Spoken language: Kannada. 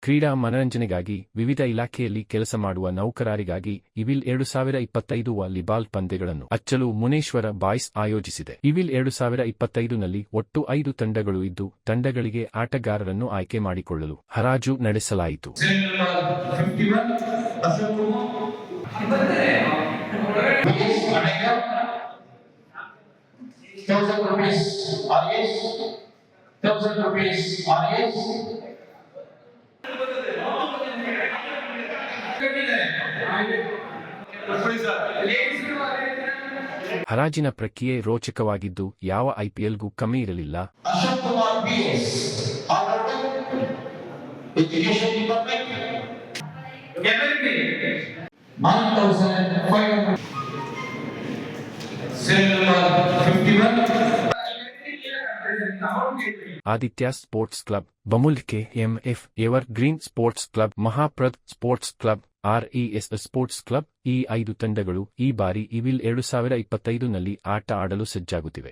ಕ್ರೀಡಾ ಮನರಂಜನೆಗಾಗಿ ವಿವಿಧ ಇಲಾಖೆಯಲ್ಲಿ ಕೆಲಸ ಮಾಡುವ ನೌಕರರಿಗಾಗಿ ಇವಿಲ್ 2025 ವಾಲಿಬಾಲ್ ಪಂದ್ಯಗಳನ್ನು ಅಚ್ಚಲು ಮುನೇಶ್ವರ ಬಾಯ್ಸ್ ಆಯೋಜಿಸಿದೆ. ಇವಿಲ್ 2025ನಲ್ಲಿ ಒಟ್ಟು 5 ತಂಡಗಳು ಇದ್ದು, ತಂಡಗಳಿಗೆ ಆಟಗಾರರನ್ನು ಆಯ್ಕೆ ಮಾಡಿಕೊಳ್ಳಲು ಹರಾಜು ನಡೆಸಲಾಯಿತು. ಹರಾಜಿನ ಪ್ರಕ್ರಿಯೆ ರೋಚಕವಾಗಿದ್ದು, ಯಾವ ಐಪಿಎಲ್ಗೂ ಕಮ್ಮಿ ಇರಲಿಲ್ಲ. Aditya sports club, Bamul KMF, evergreen sports club, ಮಹಾಪ್ರದ್ sports club, RES sports club ಈ 5 ತಂಡಗಳು ಈ ಬಾರಿ ಇವಿಲ್ 2025ನಲ್ಲಿ ಆಟ ಆಡಲು ಸಜ್ಜಾಗುತ್ತಿವೆ.